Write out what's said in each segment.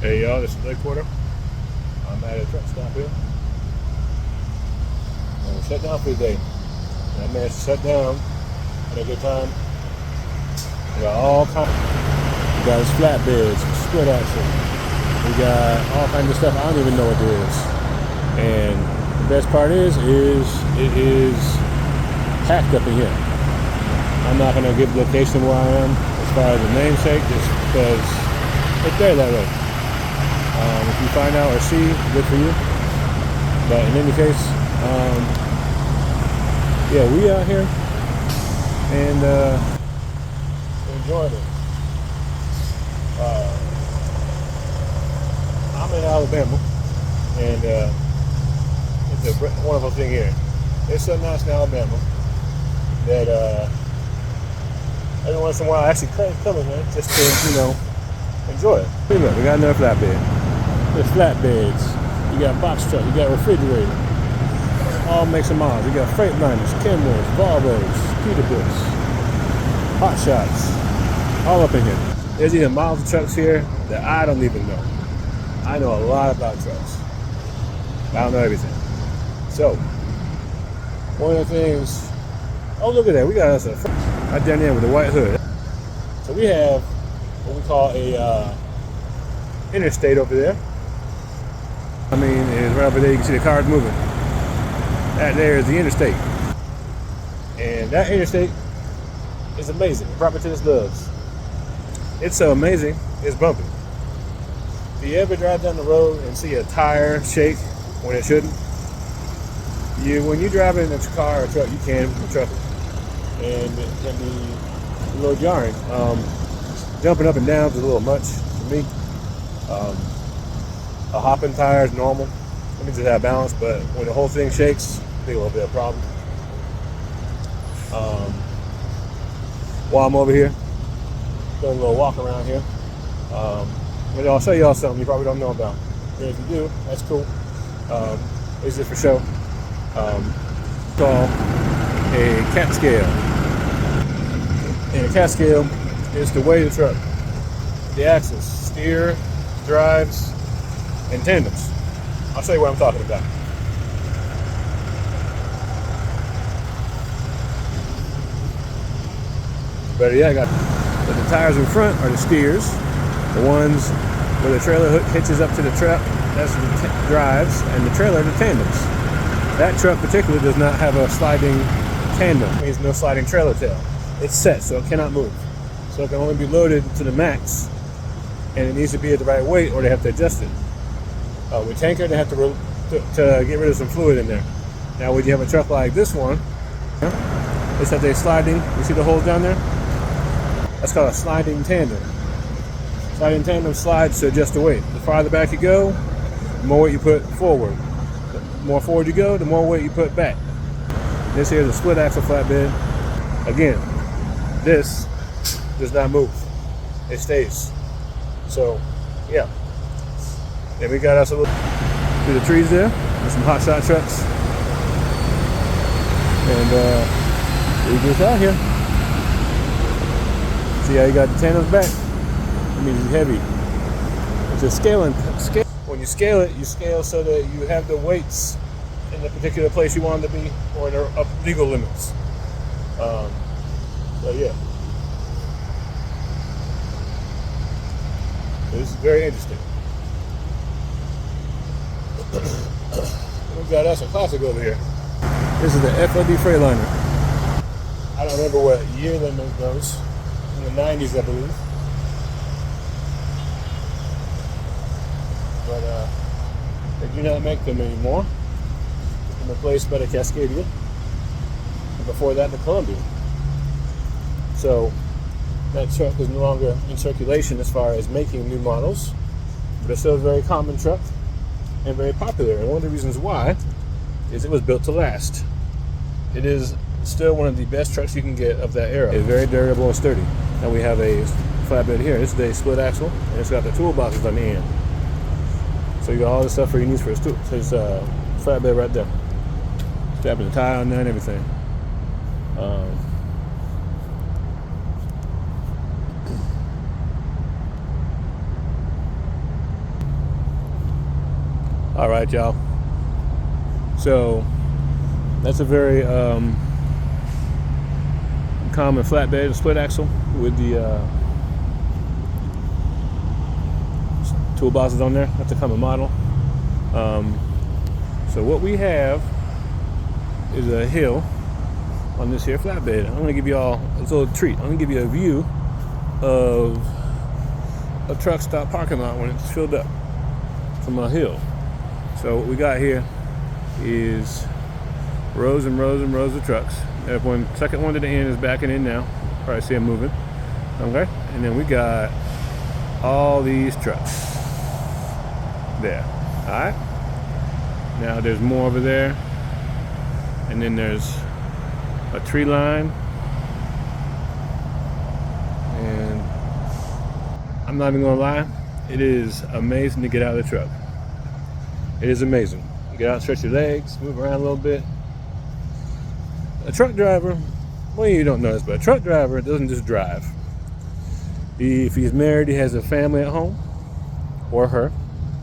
Hey y'all, this is Lake Quarter. I'm at a truck stop here. And we're shut down for the day. And I managed to shut down at a good time. We got all kinds. We got his flatbeds, split axle. We got all kinds of stuff I don't even know what it is. And the best part is it is packed up in here. I'm not gonna give the location where I am as far as the namesake, just because it's there that way. If you find out or see, good for you. But in any case, yeah, we out here and enjoying it. I'm in Alabama, and it's a wonderful thing here. There's something else in Alabama that every once in a while I actually come in here just to, enjoy it. Look, we got another flatbed. There's flatbeds, you got box truck, you got refrigerator, all makes and models. You got Freightliners, Kenworths, Volvos, Peterbilts, Hot Shots, all up in here. There's even models of trucks here that I don't even know. I know a lot about trucks, but I don't know everything. So, one of the things, oh look at that, we got us a right down there with the white hood. So we have what we call a interstate over there. I mean, it's right over there, you can see the cars moving. That there is the interstate. And that interstate is amazing, proper to its loves. It's so amazing, it's bumpy. Do you ever drive down the road and see a tire shake when it shouldn't? When you drive in a car or truck, you can truck it. And it can be a little jarring. Jumping up and down is a little much for me. A hopping tire is normal. It means it has balance, but when the whole thing shakes, I think a little bit of a problem. While I'm over here, doing a little walk around here, and I'll show y'all something you probably don't know about. And if you do, that's cool. It's just for show. It's called a cat scale. And a cat scale is to weigh the truck, the axles, steer, drives, and tandems. I'll show you what I'm talking about. Better yet, I got the tires in front are the steers. The ones where the trailer hook hitches up to the truck, that's the drives, and the trailer, the tandems. That truck particularly does not have a sliding tandem. It means no sliding trailer tail. It's set, so it cannot move. So it can only be loaded to the max, and it needs to be at the right weight, or they have to adjust it. With tanker, they have to get rid of some fluid in there. Now, when you have a truck like this one, it's that they're sliding. You see the holes down there? That's called a sliding tandem. Sliding tandem slides to adjust the weight. The farther back you go, the more weight you put forward. The more forward you go, the more weight you put back. This here is a split axle flatbed. Again, this does not move. It stays. So, yeah. Then we got us a little through the trees there with some hot shot trucks. And we just out here. See how you got the tandems back? It means it's heavy. It's just scaling. When you scale it, you scale so that you have the weights in the particular place you want them to be, or they're up legal limits. So yeah. This is very interesting. We got us a classic over here. This is the FLD Freightliner. I don't remember what year they made those. In the 90s, I believe. But they do not make them anymore. They're replaced by the Cascadia. And before that, the Columbia. So that truck is no longer in circulation as far as making new models, but it's still a very common truck and very popular. And one of the reasons why is it was built to last. It is still one of the best trucks you can get of that era. It's very durable and sturdy. Now we have a flatbed here. This is a split axle, and it's got the toolboxes on the end. So you got all the stuff for your needs for his flatbed right there. Strapping the tire on there and everything. All right, y'all. So that's a very common flatbed split axle with the toolboxes on there. That's a common model. So what we have is a hill on this here flatbed. I'm gonna give you all a little treat. I'm gonna give you a view of a truck stop parking lot when it's filled up from a hill. So what we got here is rows and rows and rows of trucks. That one second one to the end is backing in now. Probably see them moving. Okay, and then we got all these trucks there. All right. Now there's more over there, and then there's a tree line, and I'm not even gonna lie, it is amazing to get out of the truck. It is amazing. You get out, stretch your legs, move around a little bit. A truck driver, well, you don't know this, but a truck driver doesn't just drive. If he's married, he has a family at home, or her,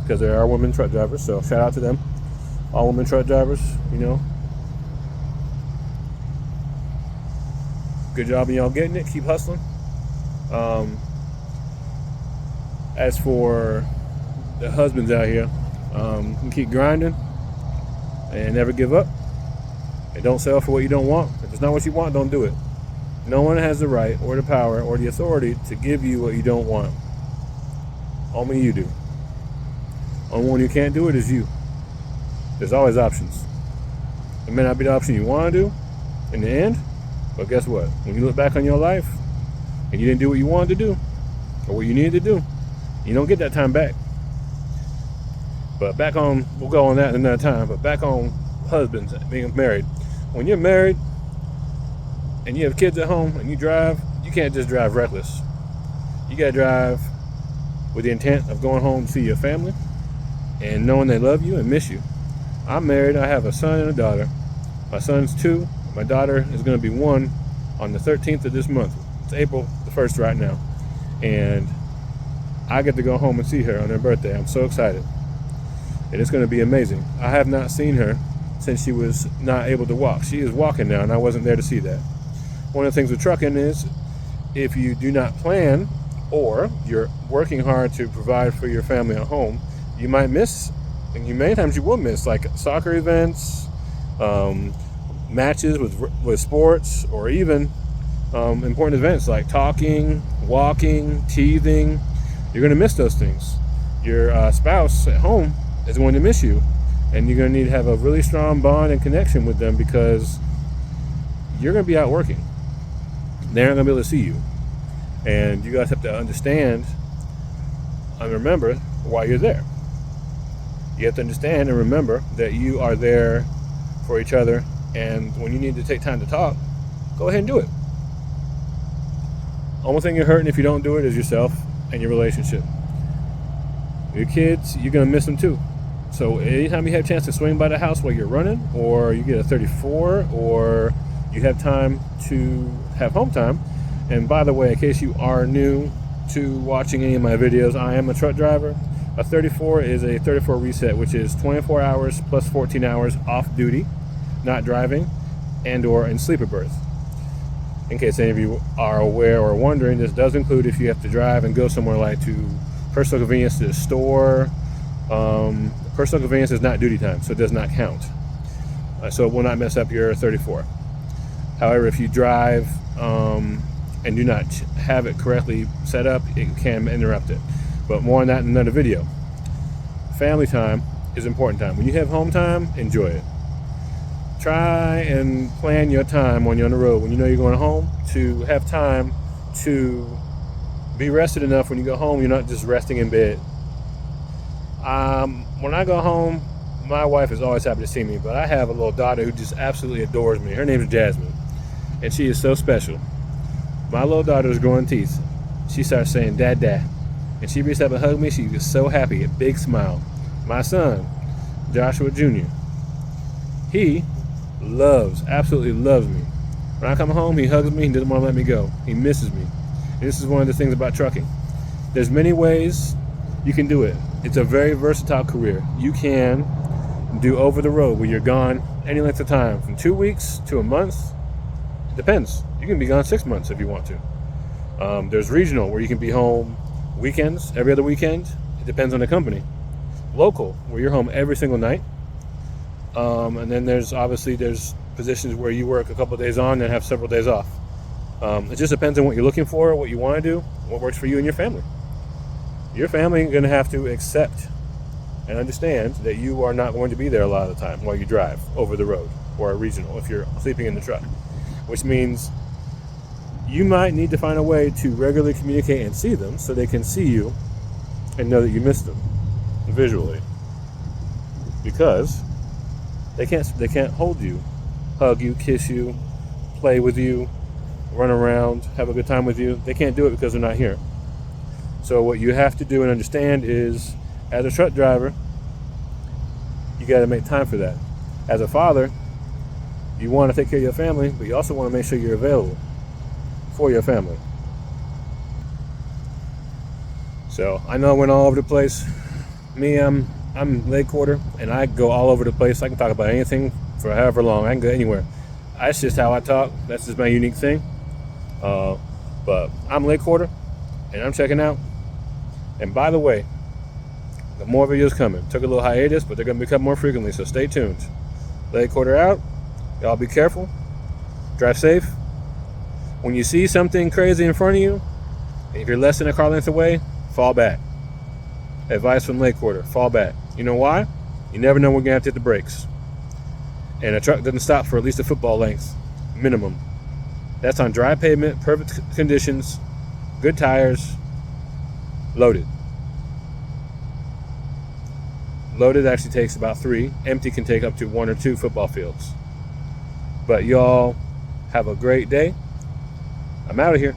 because there are women truck drivers, so shout out to them. All women truck drivers, you know. Good job on y'all getting it. Keep hustling. As for the husbands out here, keep grinding and never give up. And don't settle for what you don't want. If it's not what you want, don't do it. No one has the right or the power or the authority to give you what you don't want. Only you do. Only one who can't do it is you. There's always options. It may not be the option you want to do in the end, but guess what? When you look back on your life and you didn't do what you wanted to do or what you needed to do, you don't get that time back. But back on, we'll go on that another time, but back on husbands being married. When you're married and you have kids at home and you drive, you can't just drive reckless. You gotta drive with the intent of going home to see your family and knowing they love you and miss you. I'm married. I have a son and a daughter. My son's 2. My daughter is going to be 1 on the 13th of this month. It's April the 1st right now. And I get to go home and see her on her birthday. I'm so excited. And it's going to be amazing. I have not seen her since she was not able to walk. She is walking now, and I wasn't there to see that. One of the things with trucking is if you do not plan or you're working hard to provide for your family at home, you might miss. And many times you will miss, like soccer events, matches with sports, or even important events like talking, walking, teething. You're going to miss those things. Your spouse at home is going to miss you, and you're going to need to have a really strong bond and connection with them because you're going to be out working. They're not going to be able to see you, and you guys have to understand and remember why you're there. You have to understand and remember that you are there for each other, and when you need to take time to talk, go ahead and do it. Only thing you're hurting if you don't do it is yourself and your relationship. Your kids, you're going to miss them too. So anytime you have a chance to swing by the house while you're running, or you get a 34, or you have time to have home time. And by the way, in case you are new to watching any of my videos, I am a truck driver. A 34 is a 34 reset, which is 24 hours plus 14 hours off duty, not driving, and or in sleeper berth. In case any of you are aware or wondering, this does include if you have to drive and go somewhere like to personal convenience to the store. Personal convenience is not duty time, so it does not count. So it will not mess up your 34. However, if you drive and do not have it correctly set up, it can interrupt it. But more on that in another video. Family time is important time. When you have home time, enjoy it. Try and plan your time when you're on the road. When you know you're going home, to have time to be rested enough when you go home, you're not just resting in bed. When I go home, my wife is always happy to see me, but I have a little daughter who just absolutely adores me. Her name is Jasmine, and she is so special. My little daughter is growing teeth. She starts saying, "Dad, Dad." And she reached up and hugged me. She was so happy, a big smile. My son, Joshua Jr., he absolutely loves me. When I come home, he hugs me. He doesn't want to let me go. He misses me. And this is one of the things about trucking. There's many ways You can do it. It's a very versatile career. You can do over the road where you're gone any length of time, from 2 weeks to a month. It depends. You can be gone 6 months if you want to. There's regional, where you can be home weekends, every other weekend. It depends on the company. Local, where you're home every single night. And then there's positions where you work a couple of days on and have several days off. It just depends on what you're looking for, what you want to do, what works for you and your family. Your family is going to have to accept and understand that you are not going to be there a lot of the time while you drive over the road or a regional if you're sleeping in the truck, which means you might need to find a way to regularly communicate and see them so they can see you and know that you miss them visually, because they can't hold you, hug you, kiss you, play with you, run around, have a good time with you. They can't do it because they're not here. So what you have to do and understand is, as a truck driver, you got to make time for that. As a father, you want to take care of your family, but you also want to make sure you're available for your family. So I know I went all over the place. Me, I'm leg quarter, and I go all over the place. I can talk about anything for however long. I can go anywhere. That's just how I talk. That's just my unique thing. But I'm leg quarter, and I'm checking out. And by the way, got more videos coming. Took a little hiatus, but they're going to become more frequently, so stay tuned. Leg quarter out. Y'all be careful. Drive safe. When you see something crazy in front of you, and if you're less than a car length away, fall back. Advice from leg quarter, fall back. You know why? You never know when you're going to have to hit the brakes. And a truck doesn't stop for at least a football length, minimum. That's on dry pavement, perfect conditions, good tires, loaded. Loaded actually takes about 3. Empty can take up to 1 or 2 football fields. But y'all have a great day. I'm out of here.